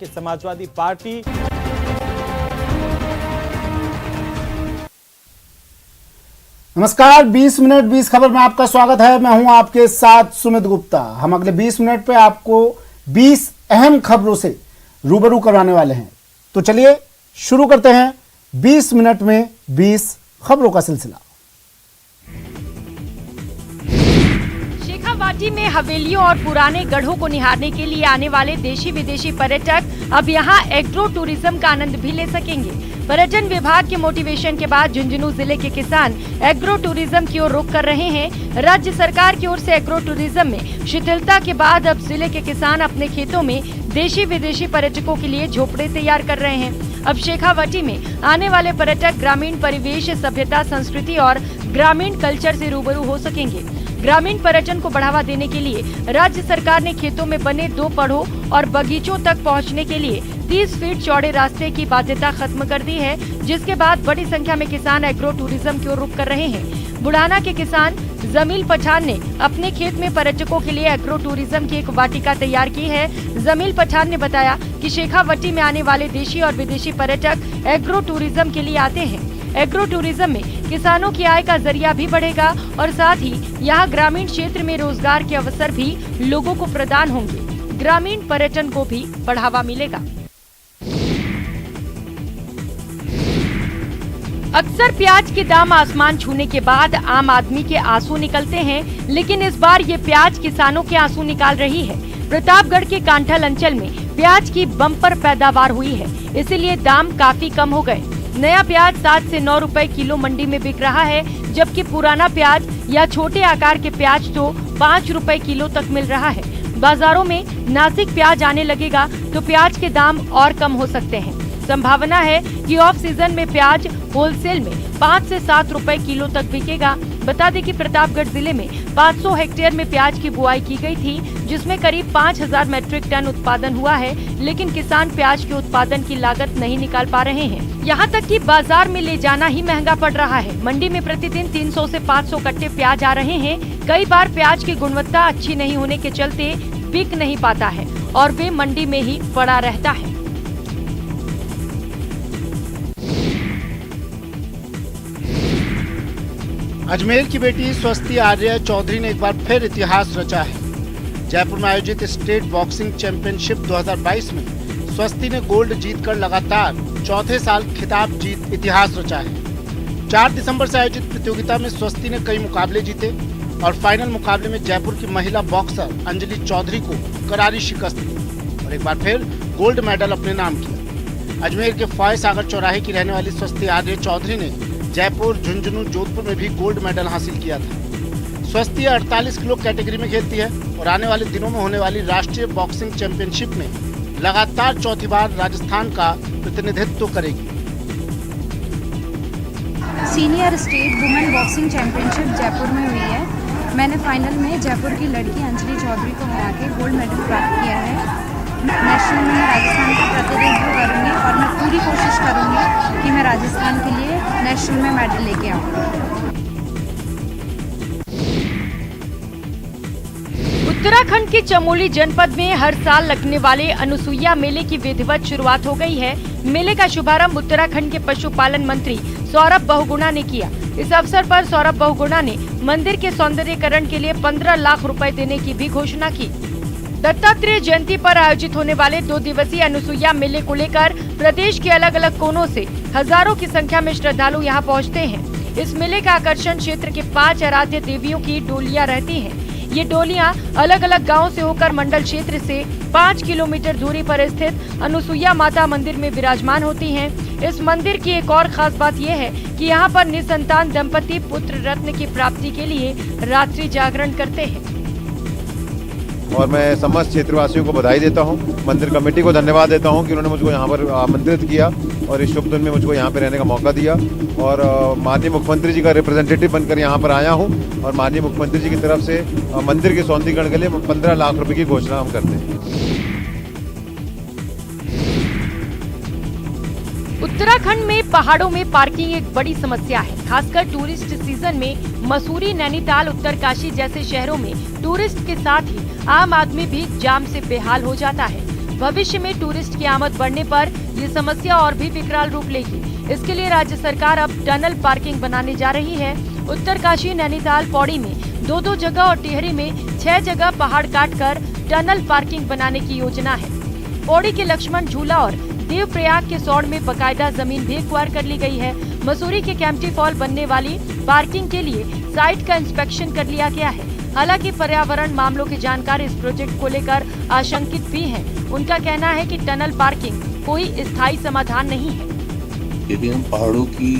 कि समाजवादी पार्टी नमस्कार, 20 मिनट 20 खबर में आपका स्वागत है। मैं हूं आपके साथ सुमित गुप्ता। हम अगले 20 मिनट पे आपको 20 अहम खबरों से रूबरू करवाने वाले हैं। तो चलिए शुरू करते हैं 20 मिनट में 20 खबरों का सिलसिला। शेखावाटी में हवेलियों और पुराने गढ़ों को निहारने के लिए आने वाले देशी विदेशी पर्यटक अब यहां एग्रो टूरिज्म का आनंद भी ले सकेंगे। पर्यटन विभाग के मोटिवेशन के बाद झुंझुनू जिले के किसान एग्रो टूरिज्म की ओर रुख कर रहे हैं। राज्य सरकार की ओर से एग्रो टूरिज्म में शिथिलता के बाद अब जिले के किसान अपने खेतों में देशी विदेशी पर्यटकों के लिए झोपड़े तैयार कर रहे हैं। अब शेखावाटी में आने वाले पर्यटक ग्रामीण परिवेश, सभ्यता, संस्कृति और ग्रामीण कल्चर से रूबरू हो सकेंगे। ग्रामीण पर्यटन को बढ़ावा देने के लिए राज्य सरकार ने खेतों में बने 2 पड़ों और बगीचों तक पहुंचने के लिए 30 फीट चौड़े रास्ते की बाध्यता खत्म कर दी है, जिसके बाद बड़ी संख्या में किसान एग्रो टूरिज्म की ओर रुख कर रहे हैं। बुढ़ाना के किसान जमील पठान ने अपने खेत में पर्यटकों के लिए एग्रो टूरिज्म की एक वाटिका तैयार की है। जमील पठान ने बताया कि शेखावाटी में आने वाले देशी और विदेशी पर्यटक एग्रो टूरिज्म के लिए आते हैं। एग्रो टूरिज्म में किसानों की आय का जरिया भी बढ़ेगा और साथ ही यहाँ ग्रामीण क्षेत्र में रोजगार के अवसर भी लोगों को प्रदान होंगे। ग्रामीण पर्यटन को भी बढ़ावा मिलेगा। अक्सर प्याज के दाम आसमान छूने के बाद आम आदमी के आंसू निकलते हैं, लेकिन इस बार ये प्याज किसानों के आंसू निकाल रही है। प्रतापगढ़ के कांठल अंचल में प्याज की बम्पर पैदावार हुई है, इसीलिए दाम काफी कम हो गए। नया प्याज 7 से 9 रुपए किलो मंडी में बिक रहा है, जबकि पुराना प्याज या छोटे आकार के प्याज तो 5 रुपए किलो तक मिल रहा है। बाजारों में नासिक प्याज आने लगेगा तो प्याज के दाम और कम हो सकते हैं। संभावना है कि ऑफ सीजन में प्याज होलसेल में 5 से 7 रुपए किलो तक बिकेगा। बता दें कि प्रतापगढ़ जिले में 500 हेक्टेयर में प्याज की बुआई की गई थी, जिसमें करीब 5000 मैट्रिक टन उत्पादन हुआ है, लेकिन किसान प्याज के उत्पादन की लागत नहीं निकाल पा रहे हैं। यहाँ तक कि बाजार में ले जाना ही महंगा पड़ रहा है। मंडी में प्रतिदिन 300 से 500 कट्टे प्याज आ रहे हैं। कई बार प्याज की गुणवत्ता अच्छी नहीं होने के चलते बिक नहीं पाता है और वे मंडी में ही पड़ा रहता है। अजमेर की बेटी स्वस्ति आर्य चौधरी ने एक बार फिर इतिहास रचा है। जयपुर में आयोजित स्टेट बॉक्सिंग चैंपियनशिप 2022 में स्वस्ति ने गोल्ड जीतकर लगातार चौथे साल खिताब जीत इतिहास रचा है। 4 दिसंबर से आयोजित प्रतियोगिता में स्वस्ति ने कई मुकाबले जीते और फाइनल मुकाबले में जयपुर की महिला बॉक्सर अंजलि चौधरी को करारी शिकस्त दी और एक बार फिर गोल्ड मेडल अपने नाम किया। अजमेर के फॉय सागर चौराहे की रहने वाली स्वस्ति आर्य चौधरी ने जयपुर, झुंझुनू, जोधपुर में भी गोल्ड मेडल हासिल किया था। स्वस्ति 48 किलो कैटेगरी में खेलती है और आने वाले दिनों में होने वाली राष्ट्रीय बॉक्सिंग चैंपियनशिप में लगातार चौथी बार राजस्थान का प्रतिनिधित्व करेगी। Senior state women boxing championship Jaipur में हुई है। मैंने फाइनल में जयपुर की लड़की अंजलि चौधरी को हरा के गोल्ड मेडल प्राप्त किया है। नेशनल में राजस्थान का प्रतिनिधित्व करूँगी और मैं पूरी कोशिश करूँगी कि मैं राजस्थान के लिए नेशनल में मेडल लेके आऊँ। उत्तराखंड के चमोली जनपद में हर साल लगने वाले अनुसुईया मेले की विधिवत शुरुआत हो गई है। मेले का शुभारंभ उत्तराखंड के पशुपालन मंत्री सौरभ बहुगुणा ने किया। इस अवसर पर सौरभ बहुगुणा ने मंदिर के सौंदर्यीकरण के लिए 15 लाख रुपए देने की भी घोषणा की। दत्तात्रेय जयंती पर आयोजित होने वाले 2 दिवसीय अनुसुईया मेले को लेकर प्रदेश के अलग अलग कोनों से हजारों की संख्या में श्रद्धालु यहां पहुंचते हैं। इस मेले का आकर्षण क्षेत्र के 5 आराध्य देवियों की डोलियां रहती हैं। ये डोलियां अलग अलग गांवों से होकर मंडल क्षेत्र से 5 किलोमीटर दूरी पर स्थित अनुसुईया माता मंदिर में विराजमान होती हैं। इस मंदिर की एक और खास बात यह है कि यहाँ पर निसंतान दंपति पुत्र रत्न की प्राप्ति के लिए रात्रि जागरण करते हैं। और मैं समस्त क्षेत्रवासियों को बधाई देता हूं, मंदिर कमेटी को धन्यवाद देता हूं कि उन्होंने मुझको यहां पर आमंत्रित किया और इस शुभ दिन में मुझको यहां पर रहने का मौका दिया। और माननीय मुख्यमंत्री जी का रिप्रेजेंटेटिव बनकर यहां पर आया हूं और माननीय मुख्यमंत्री जी की तरफ से मंदिर के सौंदर्यीकरण के लिए 15 लाख रुपए की घोषणा हम करते हैं। उत्तराखंड में पहाड़ों में पार्किंग एक बड़ी समस्या है। खासकर टूरिस्ट सीजन में मसूरी, नैनीताल, उत्तरकाशी जैसे शहरों में टूरिस्ट के साथ ही आम आदमी भी जाम से बेहाल हो जाता है। भविष्य में टूरिस्ट की आमद बढ़ने पर ये समस्या और भी विकराल रूप लेगी। इसके लिए राज्य सरकार अब टनल पार्किंग बनाने जा रही है। उत्तरकाशी, नैनीताल, पौड़ी में 2-2 जगह और टिहरी में 6 जगह पहाड़ काटकर टनल पार्किंग बनाने की योजना है। पौड़ी के लक्ष्मण झूला और देवप्रयाग के सौड़ में बकायदा जमीन भी एक्वायर कर ली गई है। मसूरी के कैंपटी फॉल बनने वाली पार्किंग के लिए साइट का इंस्पेक्शन कर लिया गया है। हालांकि पर्यावरण मामलों के जानकार इस प्रोजेक्ट को लेकर आशंकित भी हैं। उनका कहना है कि टनल पार्किंग कोई स्थायी समाधान नहीं है। यदि हम पहाड़ों की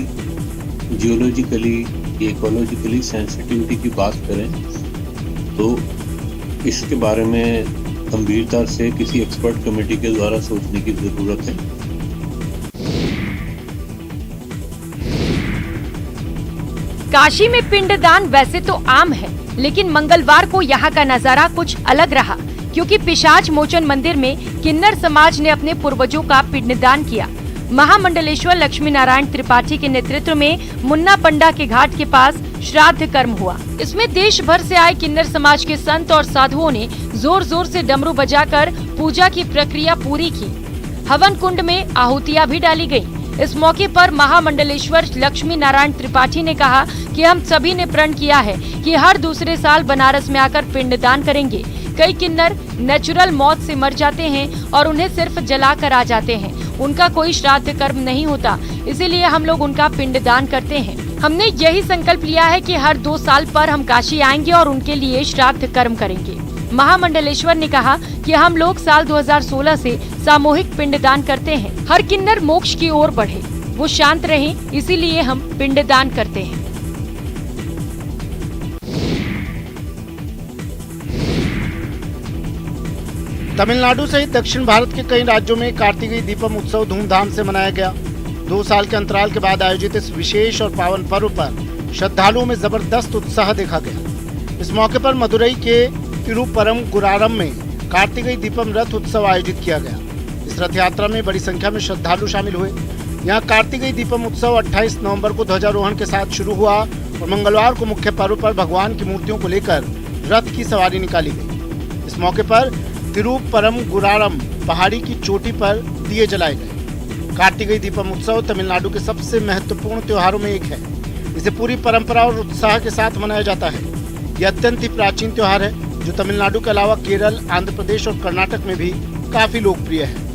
जियोलॉजिकली, इकोलॉजिकली सेंसिटिविटी की बात करें तो इसके बारे में गंभीरता से किसी एक्सपर्ट कमेटी के द्वारा सोचने की जरूरत है। काशी में पिंडदान वैसे तो आम है, लेकिन मंगलवार को यहाँ का नजारा कुछ अलग रहा, क्योंकि पिशाच मोचन मंदिर में किन्नर समाज ने अपने पूर्वजों का पिंडदान किया। महामंडलेश्वर लक्ष्मी नारायण त्रिपाठी के नेतृत्व में मुन्ना पंडा के घाट के पास श्राद्ध कर्म हुआ। इसमें देश भर से आए किन्नर समाज के संत और साधुओं ने जोर जोर से डमरू बजाकर पूजा की प्रक्रिया पूरी की। हवन कुंड में आहुतियां भी डाली गयी। इस मौके पर महामंडलेश्वर लक्ष्मी नारायण त्रिपाठी ने कहा कि हम सभी ने प्रण किया है कि हर दूसरे साल बनारस में आकर पिंडदान करेंगे। कई किन्नर नेचुरल मौत से मर जाते हैं और उन्हें सिर्फ जलाकर आ जाते हैं, उनका कोई श्राद्ध कर्म नहीं होता, इसीलिए हम लोग उनका पिंडदान करते हैं। हमने यही संकल्प लिया है कि हर 2 साल पर हम काशी आएंगे और उनके लिए श्राद्ध कर्म करेंगे। महामंडलेश्वर ने कहा कि हम लोग साल 2016 से सामूहिक पिंडदान करते हैं। हर किन्नर मोक्ष की ओर बढ़े, वो शांत रहे, इसीलिए हम पिंडदान करते हैं। तमिलनाडु सहित दक्षिण भारत के कई राज्यों में कार्तिकी दीपम उत्सव धूमधाम से मनाया गया। 2 साल के अंतराल के बाद आयोजित इस विशेष और पावन पर्व पर श्रद्धालुओं में जबरदस्त उत्साह देखा गया। इस मौके पर मदुरई के तिरुपरम गुरारम में कार्तिकी दीपम रथ उत्सव आयोजित किया गया। इस रथ यात्रा में बड़ी संख्या में श्रद्धालु शामिल हुए। यहाँ कार्तिकी दीपम उत्सव 28 नवंबर को ध्वजारोहण के साथ शुरू हुआ और मंगलवार को मुख्य पर्व पर भगवान की मूर्तियों को लेकर रथ की सवारी निकाली गई। इस मौके पर तिरुपरम गुरारम पहाड़ी की चोटी पर दिए जलाए गए। कार्तिकी दीपम उत्सव तमिलनाडु के सबसे महत्वपूर्ण त्योहारों में एक है। इसे पूरी परंपरा और उत्साह के साथ मनाया जाता है। यह अत्यंत ही प्राचीन त्योहार है जो तमिलनाडु के अलावा केरल, आंध्र प्रदेश और कर्नाटक में भी काफी लोकप्रिय है।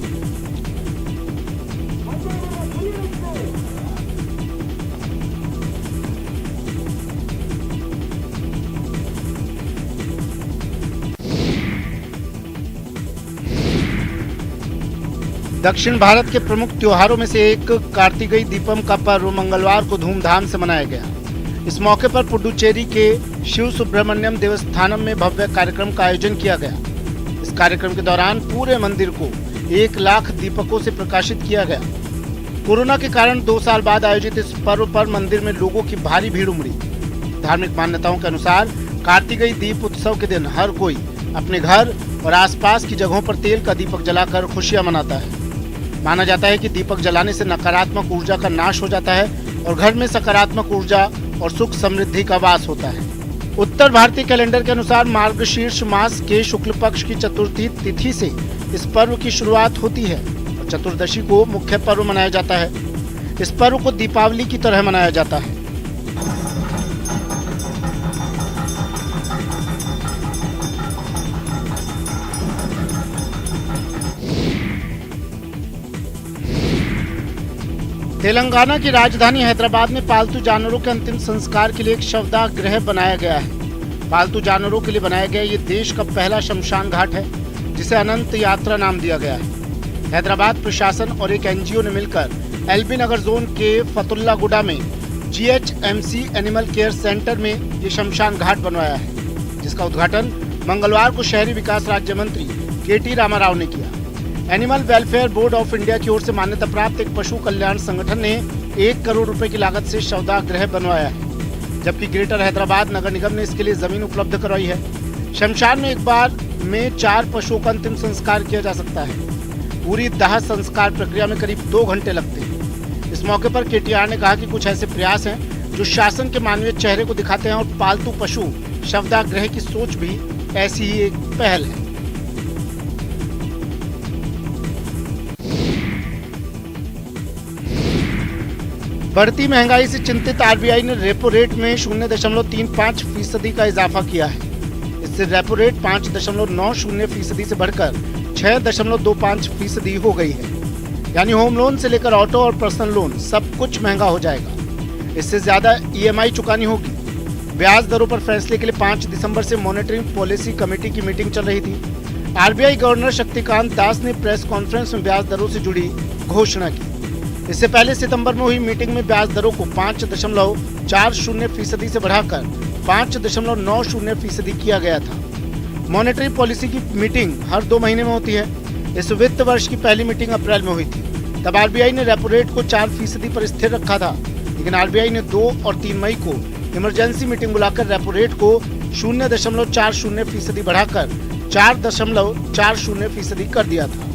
दक्षिण भारत के प्रमुख त्योहारों में से एक कार्तिकी दीपम का पर्व मंगलवार को धूमधाम से मनाया गया। इस मौके पर पुडुचेरी के शिव सुब्रमण्यम देवस्थानम में भव्य कार्यक्रम का आयोजन किया गया। इस कार्यक्रम के दौरान पूरे मंदिर को 1 लाख दीपकों से प्रकाशित किया गया। कोरोना के कारण 2 साल बाद आयोजित इस पर्व पर मंदिर में लोगों की भारी भीड़ उमड़ी। धार्मिक मान्यताओं के अनुसार कार्तिकी दीप उत्सव के दिन हर कोई अपने घर और आसपास की जगहों पर तेल का दीपक जलाकर खुशियां मनाता है। माना जाता है कि दीपक जलाने से नकारात्मक ऊर्जा का नाश हो जाता है और घर में सकारात्मक ऊर्जा और सुख समृद्धि का वास होता है। उत्तर भारतीय कैलेंडर के अनुसार मार्गशीर्ष मास के शुक्ल पक्ष की चतुर्थी तिथि से इस पर्व की शुरुआत होती है और चतुर्दशी को मुख्य पर्व मनाया जाता है। इस पर्व को दीपावली की तरह मनाया जाता है। तेलंगाना की राजधानी हैदराबाद में पालतू जानवरों के अंतिम संस्कार के लिए एक शवदाह गृह बनाया गया है। पालतू जानवरों के लिए बनाया गया ये देश का पहला शमशान घाट है, जिसे अनंत यात्रा नाम दिया गया है। हैदराबाद प्रशासन और एक एनजीओ ने मिलकर एलबी नगर जोन के फतुल्लागुडा में GHMC एनिमल केयर सेंटर में ये शमशान घाट बनवाया है, जिसका उद्घाटन मंगलवार को शहरी विकास राज्य मंत्री KT रामाराव ने किया। Animal welfare board of India की ओर से मान्यता प्राप्त एक पशु कल्याण संगठन ने 1 करोड़ रुपए की लागत से शवदाह गृह बनवाया है, जबकि ग्रेटर हैदराबाद नगर निगम ने इसके लिए जमीन उपलब्ध करवाई है। शमशान में एक बार में 4 पशुओं का अंतिम संस्कार किया जा सकता है। पूरी दाह संस्कार प्रक्रिया में करीब 2 घंटे लगते हैं। इस मौके पर KTR ने कहा कि कुछ ऐसे प्रयास हैं जो शासन के मानवीय चेहरे को दिखाते हैं और पालतू पशु शवदाह गृह की सोच भी ऐसी ही एक पहल है। बढ़ती महंगाई से चिंतित आरबीआई ने रेपो रेट में 0.35% का इजाफा किया है। इससे रेपो रेट 5.90% से बढ़कर 6.25% हो गई है। यानी होम लोन से लेकर ऑटो और पर्सनल लोन सब कुछ महंगा हो जाएगा। इससे ज्यादा ईएमआई चुकानी होगी। ब्याज दरों पर फैसले के लिए 5 दिसंबर से मॉनिटरिंग पॉलिसी कमेटी की मीटिंग चल रही थी। आरबीआई गवर्नर शक्तिकांत दास ने प्रेस कॉन्फ्रेंस में ब्याज दरों से जुड़ी घोषणा की। इससे पहले सितंबर में हुई मीटिंग में ब्याज दरों को 5.40% से बढ़ाकर 5.90% किया गया था। मॉनेटरी पॉलिसी की मीटिंग हर 2 महीने में होती है। इस वित्त वर्ष की पहली मीटिंग अप्रैल में हुई थी। तब आरबीआई ने रेपो रेट को 4% पर स्थिर रखा था, लेकिन आरबीआई ने 2 और 3 मई को इमरजेंसी मीटिंग बुलाकर रेपो रेट को 0.40% बढ़ाकर 4.40% कर दिया था।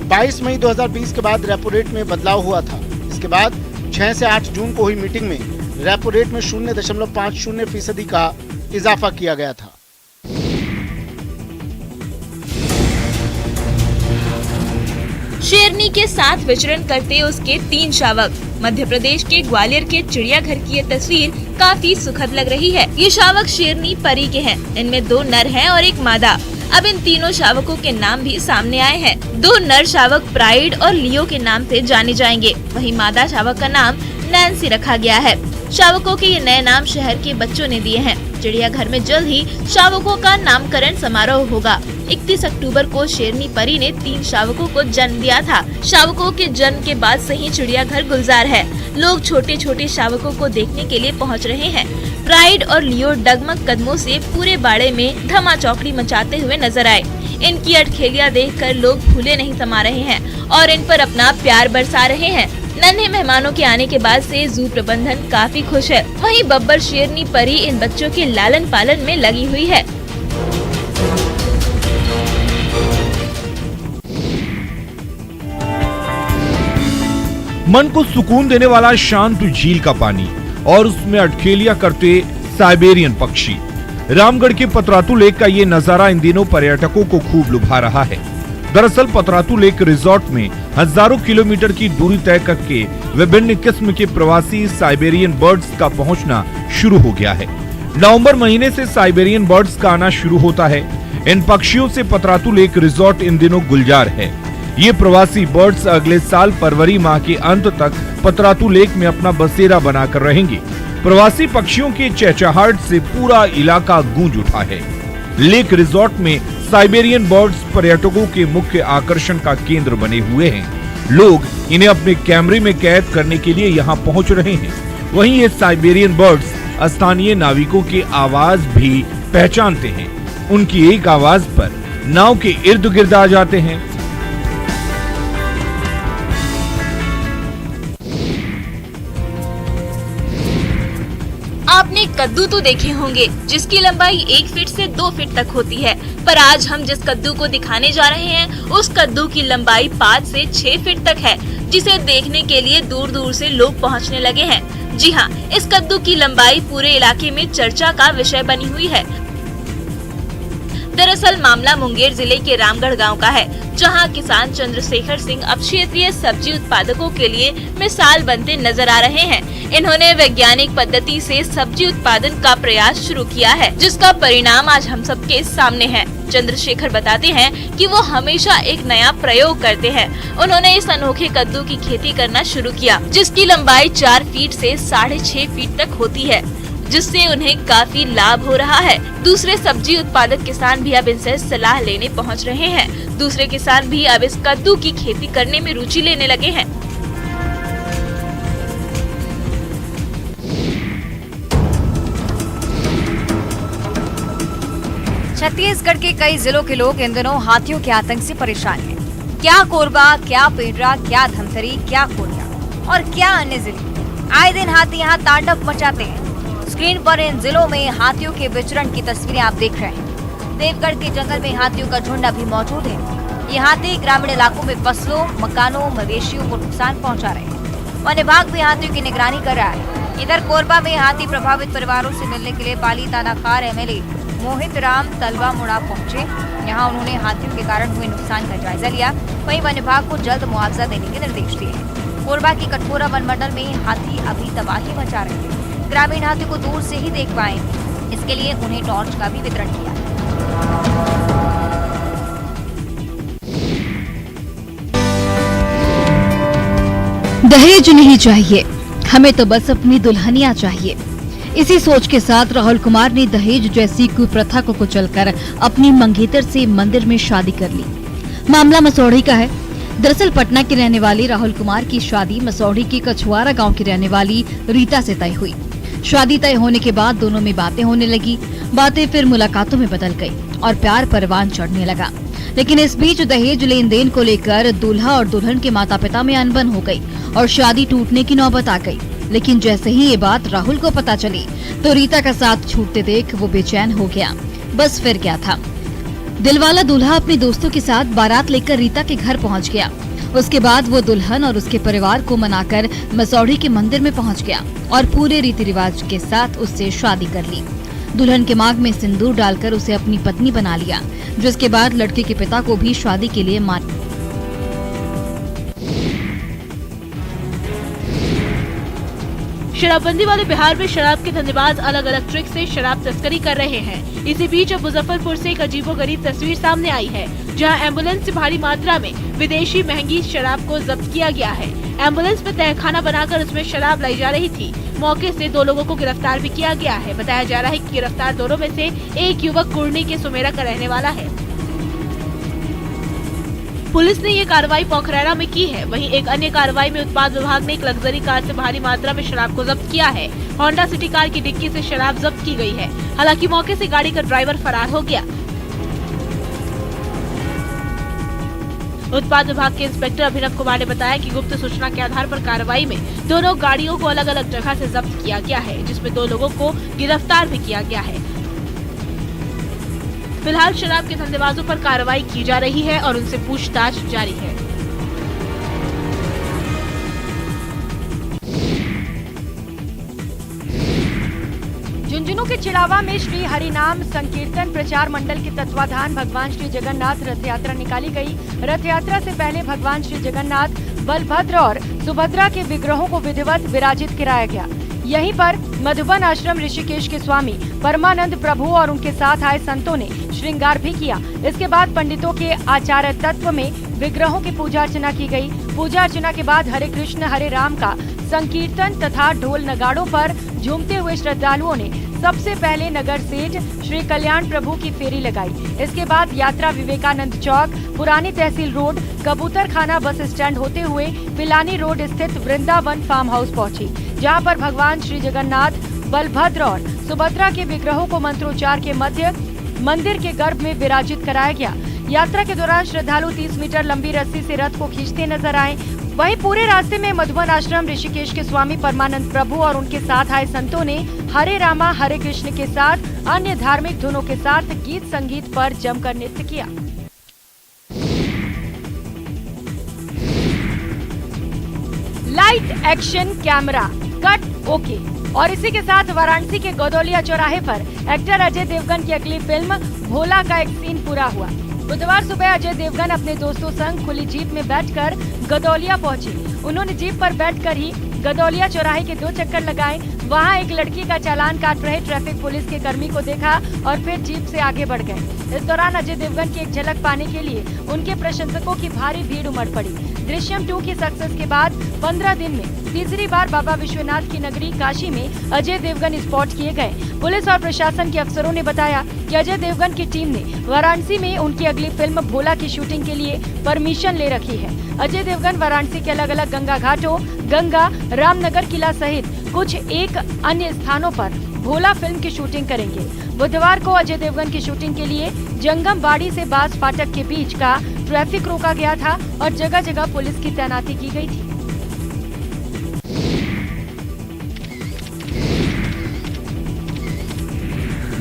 22 मई 2020 के बाद रेपो रेट में बदलाव हुआ था। इसके बाद 6 से 8 जून को हुई मीटिंग में रेपो रेट में 0.50% का इजाफा किया गया था। शेरनी के साथ विचरण करते उसके 3 शावक। मध्य प्रदेश के ग्वालियर के चिड़ियाघर की ये तस्वीर काफी सुखद लग रही है। ये शावक शेरनी परी के हैं। इनमें 2 नर हैं और 1 मादा। अब इन तीनों शावकों के नाम भी सामने आए हैं। 2 नर शावक प्राइड और लियो के नाम से जाने जाएंगे। वहीं मादा शावक का नाम नैन्सी रखा गया है। शावकों के ये नए नाम शहर के बच्चों ने दिए हैं। चिड़ियाघर में जल्द ही शावकों का नामकरण समारोह होगा। 31 अक्टूबर को शेरनी परी ने 3 शावकों को जन्म दिया था। शावकों के जन्म के बाद से ही चिड़ियाघर गुलजार है। लोग छोटे छोटे शावकों को देखने के लिए पहुंच रहे हैं। प्राइड और लियो डगमग कदमों से पूरे बाड़े में धमा चौकड़ी मचाते हुए नजर आए। इनकी अठखेलियां देखकर लोग फूले नहीं समा रहे हैं और इन पर अपना प्यार बरसा रहे हैं। नन्हे मेहमानों के आने के बाद से जू प्रबंधन काफी खुश है। वहीं बब्बर शेरनी परी इन बच्चों के लालन पालन में लगी हुई है। मन को सुकून देने वाला शांत झील का पानी और उसमें अटखेलियां करते साइबेरियन पक्षी। रामगढ़ के पतरातू लेक का ये नजारा इन दिनों पर्यटकों को खूब लुभा रहा है। दरअसल पतरातू लेक रिजॉर्ट में हजारों किलोमीटर की दूरी तय करके विभिन्न किस्म के प्रवासी साइबेरियन बर्ड्स का पहुंचना शुरू हो गया है। नवंबर महीने से साइबेरियन बर्ड्स का आना शुरू होता है। इन पक्षियों से पतरातू लेक रिजॉर्ट इन दिनों गुलजार है। ये प्रवासी बर्ड्स अगले साल फरवरी माह के अंत तक पतरातू लेक में अपना बसेरा बनाकर रहेंगे। प्रवासी पक्षियों के चहचहाहट से पूरा इलाका गूंज उठा है। लेक रिजॉर्ट में साइबेरियन बर्ड्स पर्यटकों के मुख्य आकर्षण का केंद्र बने हुए हैं। लोग इन्हें अपने कैमरे में कैद करने के लिए यहाँ पहुँच रहे हैं। वहीं ये साइबेरियन बर्ड्स स्थानीय नाविकों की आवाज भी पहचानते हैं। उनकी एक आवाज पर नाव के इर्द गिर्द आ जाते हैं। आपने कद्दू तो देखे होंगे जिसकी लंबाई 1 फीट से 2 फीट तक होती है, पर आज हम जिस कद्दू को दिखाने जा रहे हैं उस कद्दू की लंबाई 5 से 6 फीट तक है, जिसे देखने के लिए दूर दूर से लोग पहुंचने लगे हैं। जी हाँ, इस कद्दू की लंबाई पूरे इलाके में चर्चा का विषय बनी हुई है। दरअसल मामला मुंगेर जिले के रामगढ़ गांव का है, जहां किसान चंद्रशेखर सिंह अब क्षेत्रीय सब्जी उत्पादकों के लिए मिसाल बनते नजर आ रहे हैं। इन्होंने वैज्ञानिक पद्धति से सब्जी उत्पादन का प्रयास शुरू किया है, जिसका परिणाम आज हम सबके सामने है। चंद्रशेखर बताते हैं कि वो हमेशा एक नया प्रयोग करते हैं। उन्होंने इस अनोखे कद्दू की खेती करना शुरू किया, जिसकी लंबाई 4 फीट से 6.5 फीट तक होती है, जिससे उन्हें काफी लाभ हो रहा है। दूसरे सब्जी उत्पादक किसान भी अब इनसे सलाह लेने पहुंच रहे हैं। दूसरे किसान भी अब इस कद्दू की खेती करने में रुचि लेने लगे हैं। छत्तीसगढ़ के कई जिलों के लोग इन दिनों हाथियों के आतंक से परेशान हैं। क्या कोरबा, क्या पेंड्रा, क्या धमतरी, क्या कोरिया और क्या अन्य जिले, आए दिन हाथी यहाँ तांडव मचाते हैं। स्क्रीन पर इन जिलों में हाथियों के विचरण की तस्वीरें आप देख रहे हैं। देवगढ़ के जंगल में हाथियों का झुंड अभी मौजूद है। ये हाथी ग्रामीण इलाकों में फसलों, मकानों, मवेशियों को नुकसान पहुंचा रहे हैं। वन विभाग भी हाथियों की निगरानी कर रहा है। इधर कोरबा में हाथी प्रभावित परिवारों से मिलने के लिए पाली तानाखार एमएलए मोहित राम तलवा मुड़ा पहुंचे। यहाँ उन्होंने हाथियों के कारण हुए नुकसान का जायजा लिया। वहीं वन विभाग को जल्द मुआवजा देने के निर्देश दिए हैं। कोरबा के कटघोरा वन मंडल में हाथी अभी तबाही मचा रहे हैं। ग्रामीण हाथी को दूर से ही देख पाए, इसके लिए उन्हें टॉर्च का भी वितरण किया। दहेज नहीं चाहिए, हमें तो बस अपनी दुल्हनियां चाहिए। इसी सोच के साथ राहुल कुमार ने दहेज जैसी कुप्रथा को कुचलकर अपनी मंगेतर से मंदिर में शादी कर ली। मामला मसौढ़ी का है। दरअसल पटना के रहने वाले राहुल कुमार की शादी मसौढ़ी के कछुआरा गांव की रहने वाली रीता से तय हुई। शादी तय होने के बाद दोनों में बातें होने लगी। बातें फिर मुलाकातों में बदल गई और प्यार परवान चढ़ने लगा। लेकिन इस बीच दहेज लेन देन को लेकर दूल्हा और दुल्हन के माता पिता में अनबन हो गई और शादी टूटने की नौबत आ गई। लेकिन जैसे ही ये बात राहुल को पता चली तो रीता का साथ छूटते देख वो बेचैन हो गया। बस फिर क्या था, दिलवाला दूल्हा अपने दोस्तों के साथ बारात लेकर रीता के घर पहुंच गया। उसके बाद वो दुल्हन और उसके परिवार को मनाकर मसौढ़ी के मंदिर में पहुंच गया और पूरे रीति रिवाज के साथ उससे शादी कर ली। दुल्हन के मांग में सिंदूर डालकर उसे अपनी पत्नी बना लिया, जिसके बाद लड़के के पिता को भी शादी के लिए मान। शराबबंदी वाले बिहार में शराब के धंधेबाज अलग अलग ट्रिक से शराब तस्करी कर रहे हैं। इसी बीच अब मुजफ्फरपुर से एक अजीबोगरीब तस्वीर सामने आई है, जहां एम्बुलेंस से भारी मात्रा में विदेशी महंगी शराब को जब्त किया गया है। एम्बुलेंस में तहखाना बनाकर उसमें शराब लाई जा रही थी। मौके से 2 लोगों को गिरफ्तार भी किया गया है। बताया जा रहा है कि गिरफ्तार दोनों में से एक युवक कुर्नी के सुमेरा का रहने वाला है। पुलिस ने ये कार्रवाई पोखरैना में की है। वहीं एक अन्य कार्रवाई में उत्पाद विभाग ने एक लग्जरी कार से भारी मात्रा में शराब को जब्त किया है। होंडा सिटी कार की डिक्की से शराब जब्त की गई है। हालांकि मौके से गाड़ी का ड्राइवर फरार हो गया। उत्पाद विभाग के इंस्पेक्टर अभिनव कुमार ने बताया कि गुप्त सूचना के आधार पर कार्रवाई में दोनों गाड़ियों को अलग अलग जगह से जब्त किया गया है, जिसमें 2 लोगों को गिरफ्तार भी किया गया है। फिलहाल शराब के धंधेबाजों पर कार्रवाई की जा रही है और उनसे पूछताछ जारी है। झुंझुनू के चिड़ावा में श्री हरिनाम संकीर्तन प्रचार मंडल के तत्वाधान भगवान श्री जगन्नाथ रथ यात्रा निकाली गई। रथ यात्रा से पहले भगवान श्री जगन्नाथ, बलभद्र और सुभद्रा के विग्रहों को विधिवत विराजित कराया गया। यहीं पर मधुबन आश्रम ऋषिकेश के स्वामी परमानंद प्रभु और उनके साथ आए संतों ने श्रृंगार भी किया। इसके बाद पंडितों के आचार्य तत्व में विग्रहों की पूजा अर्चना की गई। पूजा अर्चना के बाद हरे कृष्ण हरे राम का संकीर्तन तथा ढोल नगाड़ों पर झूमते हुए श्रद्धालुओं ने सबसे पहले नगर सेठ श्री कल्याण प्रभु की फेरी लगाई। इसके बाद यात्रा विवेकानंद चौक, पुरानी तहसील रोड, कबूतर खाना बस स्टैंड होते हुए पिलानी रोड स्थित वृंदावन फार्म हाउस पहुंची, जहां पर भगवान श्री जगन्नाथ, बलभद्र और सुभद्रा के विग्रहों को मंत्रोच्चार के मध्य मंदिर के गर्भ में विराजित कराया गया। यात्रा के दौरान श्रद्धालु 30 मीटर लंबी रस्सी से रथ को खींचते नजर आए। वहीं पूरे रास्ते में मधुबन आश्रम ऋषिकेश के स्वामी परमानंद प्रभु और उनके साथ आए संतों ने हरे रामा हरे कृष्ण के साथ अन्य धार्मिक धुनों के साथ गीत संगीत पर जमकर नृत्य किया। Light action camera cut okay. और इसी के साथ वाराणसी के गदौलिया चौराहे पर एक्टर अजय देवगन की अगली फिल्म भोला का एक सीन पूरा हुआ। बुधवार सुबह अजय देवगन अपने दोस्तों संग खुली जीप में बैठकर गदौलिया पहुंचे। उन्होंने जीप पर बैठकर ही गदौलिया चौराहे के 2 चक्कर लगाए। वहां एक लड़की का चालान काट रहे ट्रैफिक पुलिस के कर्मी को देखा और फिर जीप से आगे बढ़ गए। इस दौरान अजय देवगन की एक झलक पाने के लिए उनके प्रशंसकों की भारी भीड़ उमड़ पड़ी। दृश्यम 2 की सक्सेस के बाद 15 दिन में तीसरी बार बाबा विश्वनाथ की नगरी काशी में अजय देवगन स्पॉट किए गए। पुलिस और प्रशासन के अफसरों ने बताया कि अजय देवगन की टीम ने वाराणसी में उनकी अगली फिल्म भोला की शूटिंग के लिए परमिशन ले रखी है। अजय देवगन वाराणसी के अलग अलग गंगा घाटों, गंगा, रामनगर किला सहित कुछ एक अन्य स्थानों पर भोला फिल्म की शूटिंग करेंगे। बुधवार को अजय देवगन की शूटिंग के लिए जंगमबाड़ी से बास फाटक के बीच का ट्रैफिक रोका गया था और जगह जगह पुलिस की तैनाती की गई थी।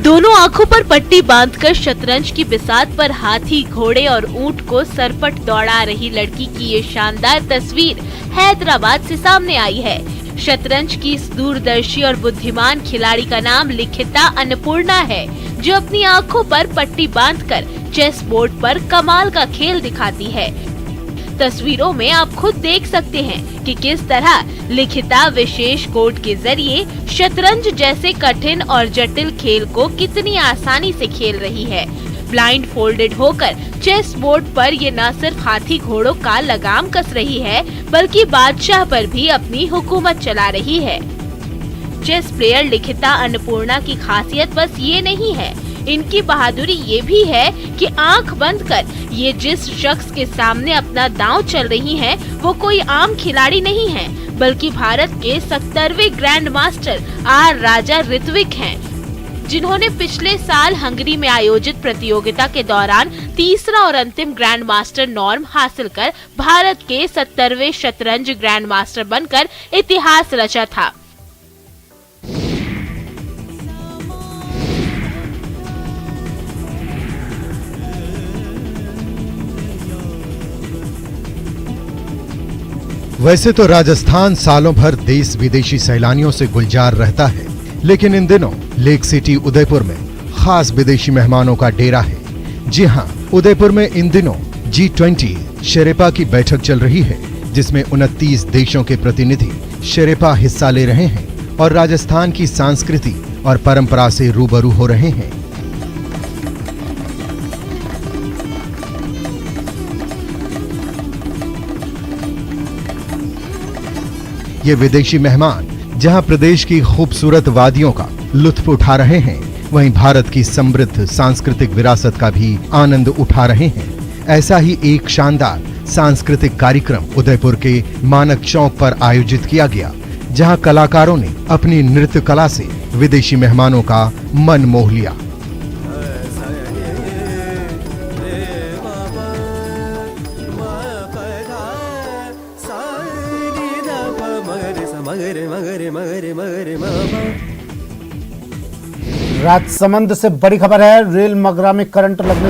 दोनों आंखों पर पट्टी बांधकर शतरंज की बिसात पर हाथी, घोड़े और ऊंट को सरपट दौड़ा रही लड़की की ये शानदार तस्वीर हैदराबाद से सामने आई है। शतरंज की इस दूरदर्शी और बुद्धिमान खिलाड़ी का नाम लिखिता अन्नपूर्णा है, जो अपनी आंखों पर पट्टी बांधकर चेस बोर्ड पर कमाल का खेल दिखाती है। तस्वीरों में आप खुद देख सकते हैं कि किस तरह लिखिता विशेष कोड के जरिए शतरंज जैसे कठिन और जटिल खेल को कितनी आसानी से खेल रही है। ब्लाइंड फोल्डेड होकर चेस बोर्ड पर ये न सिर्फ हाथी घोड़ों का लगाम कस रही है, बल्कि बादशाह पर भी अपनी हुकूमत चला रही है। चेस प्लेयर लिखिता अन्नपूर्णा की खासियत बस ये नहीं है, इनकी बहादुरी ये भी है कि आंख बंद कर ये जिस शख्स के सामने अपना दांव चल रही हैं, वो कोई आम खिलाड़ी नहीं है, बल्कि भारत के 70वें ग्रैंड मास्टर आर राजा ऋत्विक हैं, जिन्होंने पिछले साल हंगरी में आयोजित प्रतियोगिता के दौरान तीसरा और अंतिम ग्रैंड मास्टर नॉर्म हासिल कर भारत के 70वें शतरंज ग्रैंड मास्टर बनकर इतिहास रचा था। वैसे तो राजस्थान सालों भर देश विदेशी सैलानियों से गुलजार रहता है, लेकिन इन दिनों लेक सिटी उदयपुर में खास विदेशी मेहमानों का डेरा है। जी हां, उदयपुर में इन दिनों G20 शेरेपा की बैठक चल रही है, जिसमें 29 देशों के प्रतिनिधि शेरेपा हिस्सा ले रहे हैं और राजस्थान की संस्कृति और परंपरा से रूबरू हो रहे हैं। ये विदेशी मेहमान जहां प्रदेश की खूबसूरत वादियों का लुत्फ उठा रहे हैं, वहीं भारत की समृद्ध सांस्कृतिक विरासत का भी आनंद उठा रहे हैं। ऐसा ही एक शानदार सांस्कृतिक कार्यक्रम उदयपुर के मानक चौक पर आयोजित किया गया, जहां कलाकारों ने अपनी नृत्य कला से विदेशी मेहमानों का मन मोह लिया। राजसमंद से बड़ी खबर है। रेल मगरा में करंट लगने से